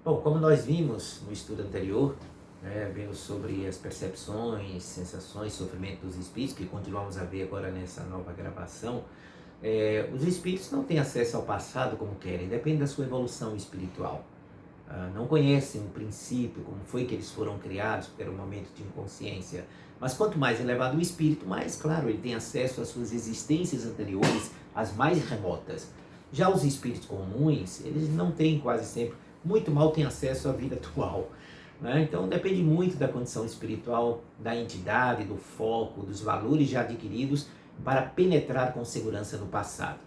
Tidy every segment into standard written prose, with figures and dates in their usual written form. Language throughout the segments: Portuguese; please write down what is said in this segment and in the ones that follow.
Bom, como nós vimos no estudo anterior, vimos sobre as percepções, sensações, sofrimento dos espíritos, que continuamos a ver agora nessa nova gravação. Os espíritos não têm acesso ao passado como querem, depende da sua evolução espiritual. Não conhecem o princípio, como foi que eles foram criados, porque era um momento de inconsciência. Mas quanto mais elevado o espírito, mais, claro, ele tem acesso às suas existências anteriores, as mais remotas. Já os espíritos comuns, eles não têm quase sempre, muito mal têm acesso à vida atual. Né? Então depende muito da condição espiritual, da entidade, do foco, dos valores já adquiridos para penetrar com segurança no passado.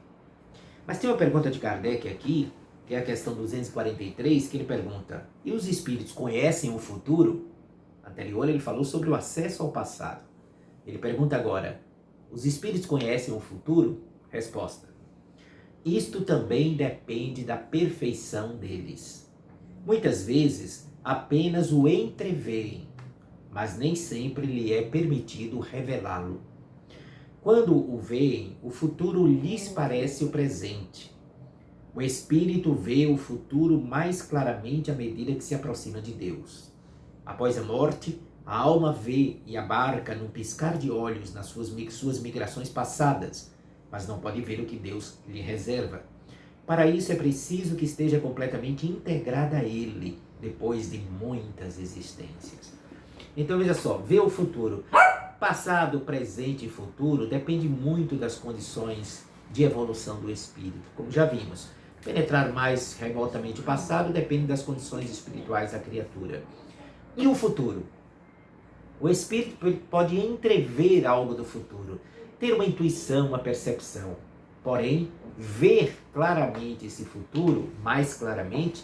Mas tem uma pergunta de Kardec aqui, que é a questão 243, que ele pergunta: e os espíritos conhecem o futuro? Anterior ele falou sobre o acesso ao passado. Ele pergunta agora: os espíritos conhecem o futuro? Resposta: isto também depende da perfeição deles. Muitas vezes apenas o entreveem, mas nem sempre lhe é permitido revelá-lo. Quando o veem, o futuro lhes parece o presente. O espírito vê o futuro mais claramente à medida que se aproxima de Deus. Após a morte, a alma vê e abarca num piscar de olhos nas suas migrações passadas, mas não pode ver o que Deus lhe reserva. Para isso é preciso que esteja completamente integrada a Ele, depois de muitas existências. Então veja só, ver o futuro. Passado, presente e futuro depende muito das condições de evolução do espírito, como já vimos. Penetrar mais remotamente o passado depende das condições espirituais da criatura. E o futuro? O espírito pode entrever algo do futuro, ter uma intuição, uma percepção. Porém, ver claramente esse futuro, mais claramente,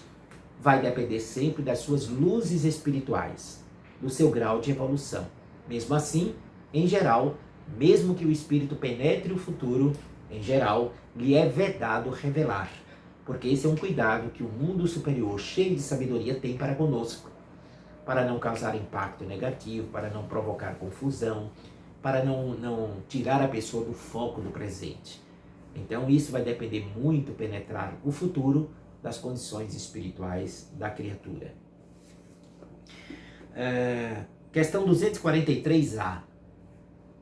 vai depender sempre das suas luzes espirituais, do seu grau de evolução. Mesmo assim, em geral, mesmo que o espírito penetre o futuro, em geral, lhe é vedado revelar, porque esse é um cuidado que o mundo superior, cheio de sabedoria, tem para conosco, para não causar impacto negativo, para não provocar confusão, para não tirar a pessoa do foco do presente. Então isso vai depender muito, penetrar o futuro, das condições espirituais da criatura. Questão 243A.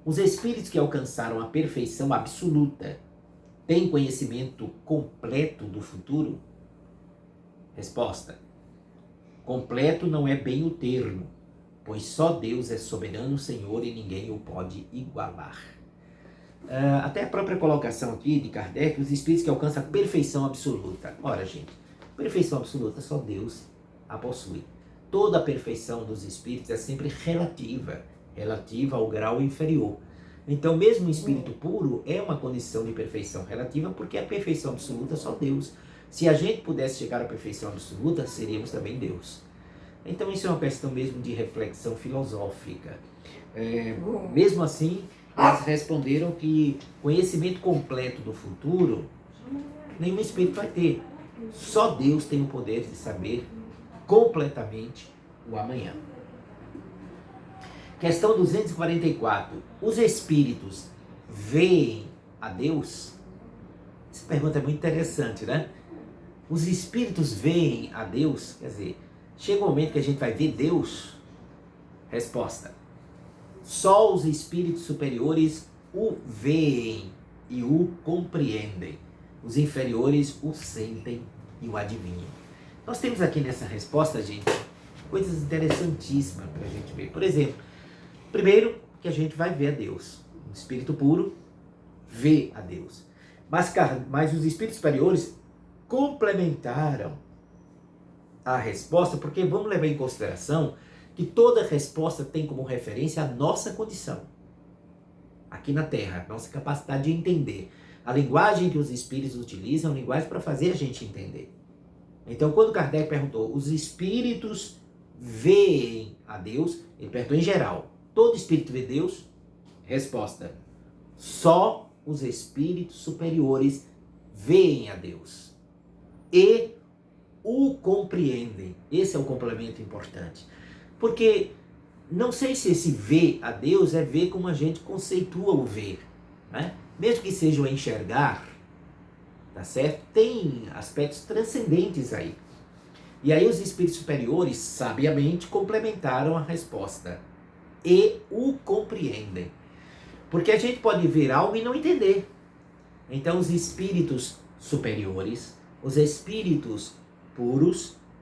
Os espíritos que alcançaram a perfeição absoluta têm conhecimento completo do futuro? Resposta: completo não é bem o termo, pois só Deus é soberano Senhor e ninguém o pode igualar. Até a própria colocação aqui de Kardec, os espíritos que alcançam a perfeição absoluta. Ora, gente, perfeição absoluta só Deus a possui. Toda a perfeição dos espíritos é sempre relativa ao grau inferior. Então, mesmo o espírito puro é uma condição de perfeição relativa, porque a perfeição absoluta é só Deus. Se a gente pudesse chegar à perfeição absoluta, seríamos também Deus. Então, isso é uma questão mesmo de reflexão filosófica. Mesmo assim, eles responderam que conhecimento completo do futuro, nenhum espírito vai ter. Só Deus tem o poder de saber completamente o amanhã. Questão 244. Os espíritos veem a Deus? Essa pergunta é muito interessante, né? Os espíritos veem a Deus? Quer dizer, chega um momento que a gente vai ver Deus? Resposta: só os espíritos superiores o veem e o compreendem. Os inferiores o sentem e o adivinham. Nós temos aqui nessa resposta, gente, coisas interessantíssimas para a gente ver. Por exemplo, primeiro que a gente vai ver a Deus. O espírito puro vê a Deus. Mas os espíritos superiores complementaram a resposta, porque vamos levar em consideração que toda resposta tem como referência a nossa condição aqui na Terra, a nossa capacidade de entender. A linguagem que os espíritos utilizam é uma linguagem para fazer a gente entender. Então, quando Kardec perguntou, os espíritos veem a Deus, ele perguntou em geral, todo espírito vê Deus? Resposta: só os espíritos superiores veem a Deus e o compreendem. Esse é o complemento importante. Porque não sei se esse ver a Deus é ver como a gente conceitua o ver, né? Mesmo que seja o enxergar, tá certo? Tem aspectos transcendentes aí. E aí os espíritos superiores, sabiamente, complementaram a resposta. E o compreendem. Porque a gente pode ver algo e não entender. Então os espíritos superiores, os espíritos puros,